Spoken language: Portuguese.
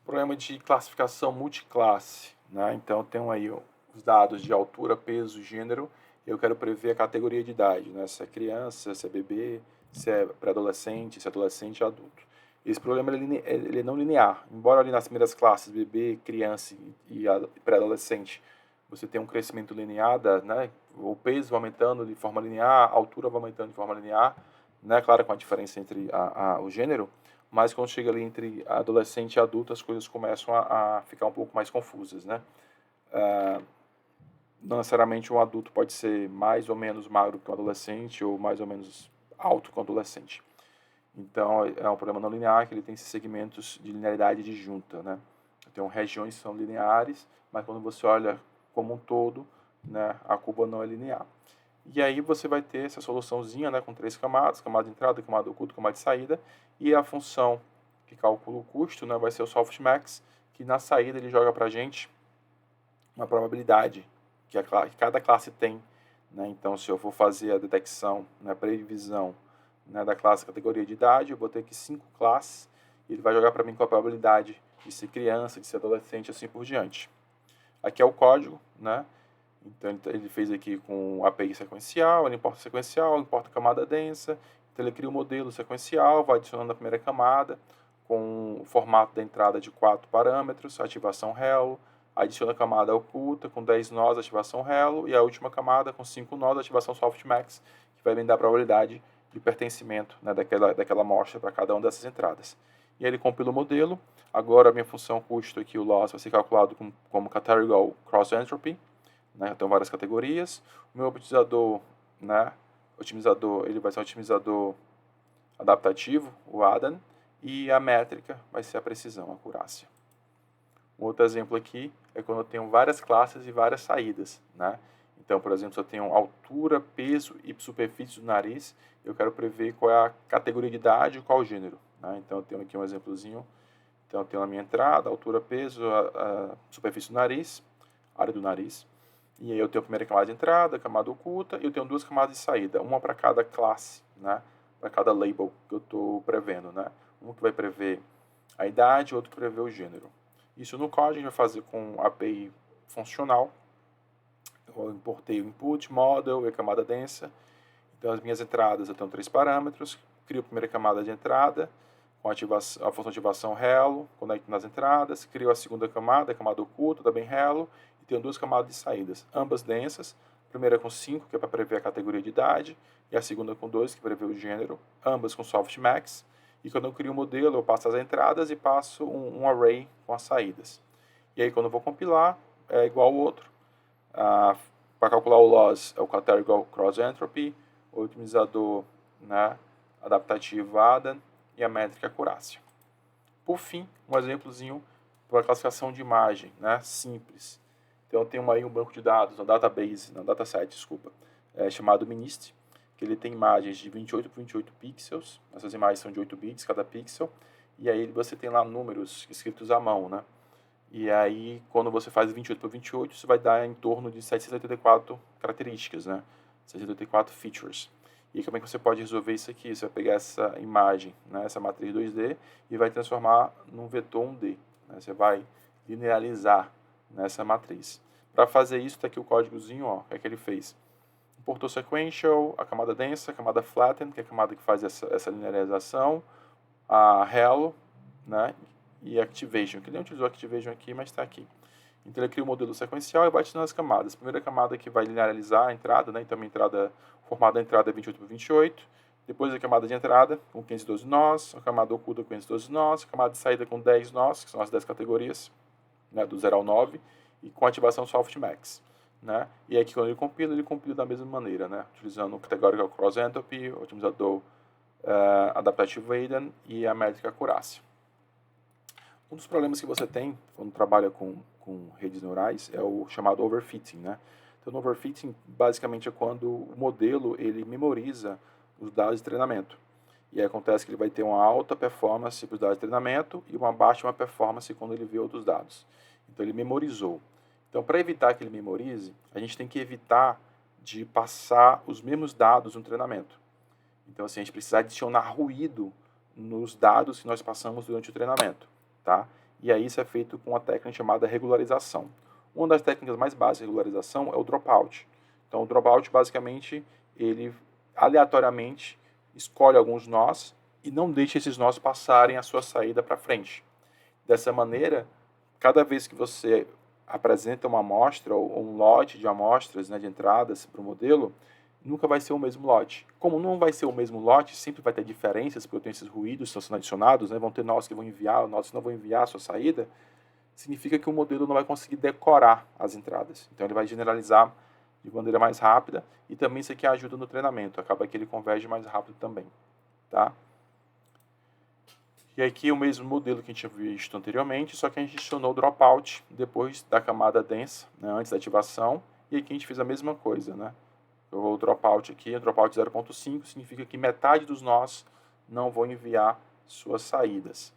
Problema de classificação multiclasse, né? Então, tem aí os dados de altura, peso, gênero. Eu quero prever a categoria de idade, né? Se é criança, se é bebê, se é pré-adolescente, se é adolescente, adulto. Esse problema ele é não linear. Embora ali nas primeiras classes, bebê, criança e pré-adolescente, você tem um crescimento linear, né? O peso vai aumentando de forma linear, a altura vai aumentando de forma linear, né? Claro, com a diferença entre o gênero, mas quando chega ali entre adolescente e adulto, as coisas começam a ficar um pouco mais confusas, né? Não necessariamente um adulto pode ser mais ou menos magro que um adolescente ou mais ou menos alto que um adolescente. Então, é um problema não linear que ele tem esses segmentos de linearidade disjunta, né? Então, regiões são lineares, mas quando você olha como um todo, né, a curva não é linear. E aí você vai ter essa soluçãozinha, né, com 3 camadas, camada de entrada, camada oculta, camada de saída, e a função que calcula o custo, né, vai ser o softmax, que na saída ele joga para a gente uma probabilidade que cada classe tem, né? Então, se eu for fazer a detecção, né, previsão, né, da classe categoria de idade, eu vou ter aqui 5 classes, e ele vai jogar para mim com a probabilidade de ser criança, de ser adolescente, assim por diante. Aqui é o código, né? Então ele fez aqui com API sequencial, ele importa sequencial, importa camada densa, então ele cria um modelo sequencial, vai adicionando a primeira camada, com o formato da entrada de 4 parâmetros, ativação Hello, adiciona a camada oculta com 10 nós, ativação Hello, e a última camada com 5 nós, ativação Softmax, que vai me dar a probabilidade de pertencimento, né, daquela amostra para cada uma dessas entradas. E aí ele compila o modelo, agora a minha função custo aqui, o loss, vai ser calculado como Categorical Cross Entropy, né? Então, várias categorias. O meu otimizador, né? Ele vai ser um otimizador adaptativo, o ADAM, e a métrica vai ser a precisão, a acurácia. Um outro exemplo aqui é quando eu tenho várias classes e várias saídas, né? Então, por exemplo, se eu tenho altura, peso e superfície do nariz, eu quero prever qual é a categoria de idade e qual o gênero, né? Então, eu tenho aqui um exemplozinho. Então, eu tenho a minha entrada, altura, peso, a superfície do nariz, área do nariz. E aí eu tenho a primeira camada de entrada, camada oculta, e eu tenho 2 camadas de saída, uma para cada classe, né? Para cada label que eu estou prevendo, né? Um que vai prever a idade, outro que prevê o gênero. Isso no código a gente vai fazer com API funcional. Eu importei o input, model e a camada densa. Então as minhas entradas eu tenho 3 parâmetros, crio a primeira camada de entrada, com a função de ativação Hello, conecto nas entradas, crio a segunda camada, a camada oculta, também Hello, e tenho 2 camadas de saídas, ambas densas, a primeira com 5, que é para prever a categoria de idade, e a segunda com 2, que prevê o gênero, ambas com softmax, e quando eu crio o modelo, eu passo as entradas e passo um array com as saídas. E aí quando eu vou compilar, é igual ao outro. Para calcular o loss é o Categorical Cross Entropy, o otimizador, né, adaptativo ADAM, e a métrica acurácia. Por fim, um exemplozinho para classificação de imagem, né, simples. Então, eu tenho aí um banco de dados, um database, não, dataset, desculpa, chamado MNIST, que ele tem imagens de 28 por 28 pixels. Essas imagens são de 8 bits cada pixel. E aí você tem lá números escritos à mão, né? E aí, quando você faz 28 por 28, isso vai dar em torno de 784 características, né? 784 features. E como é que você pode resolver isso aqui? Você vai pegar essa imagem, né, essa matriz 2D, e vai transformar num vetor 1D. Né? Você vai linearizar nessa matriz. Para fazer isso, está aqui o códigozinho, ó, o que é que ele fez. Importou sequential, a camada densa, a camada flatten, que é a camada que faz essa linearização, a hello, né, e activation, que ele não utilizou activation aqui, mas está aqui. Então ele cria o modelo sequencial e vai adicionando as camadas. A primeira camada que vai linearizar a entrada, né? Então o formato da entrada é 28 por 28. Depois a camada de entrada com 512 nós, a camada oculta com 512 nós, a camada de saída com 10 nós, que são as 10 categorias, né? Do 0 ao 9, e com ativação softmax. Né? E aqui quando ele compila da mesma maneira, né? Utilizando o Categorical Cross Entropy, o otimizador adaptativo ADAM e a métrica acurácia. Um dos problemas que você tem quando trabalha com redes neurais é o chamado overfitting, né? Então, o overfitting basicamente é quando o modelo ele memoriza os dados de treinamento. E aí acontece que ele vai ter uma alta performance para os dados de treinamento e uma baixa performance quando ele vê outros dados. Então, ele memorizou. Então, para evitar que ele memorize, a gente tem que evitar de passar os mesmos dados no treinamento. Então, assim, a gente precisa adicionar ruído nos dados que nós passamos durante o treinamento. Tá? E aí isso é feito com uma técnica chamada regularização. Uma das técnicas mais básicas de regularização é o dropout. Então, o dropout, basicamente, ele aleatoriamente escolhe alguns nós e não deixa esses nós passarem a sua saída para frente. Dessa maneira, cada vez que você apresenta uma amostra ou um lote de amostras, né, de entradas para o modelo, nunca vai ser o mesmo lote. Como não vai ser o mesmo lote, sempre vai ter diferenças, porque eu tenho esses ruídos que estão sendo adicionados, né, vão ter nós que vão enviar, nós que não vão enviar a sua saída, significa que o modelo não vai conseguir decorar as entradas. Então ele vai generalizar de maneira mais rápida e também isso aqui ajuda no treinamento, acaba que ele converge mais rápido também, tá? E aqui o mesmo modelo que a gente tinha visto anteriormente, só que a gente adicionou o dropout depois da camada densa, né, antes da ativação, e aqui a gente fez a mesma coisa, né? Eu vou o dropout aqui, o dropout 0.5 significa que metade dos nós não vão enviar suas saídas.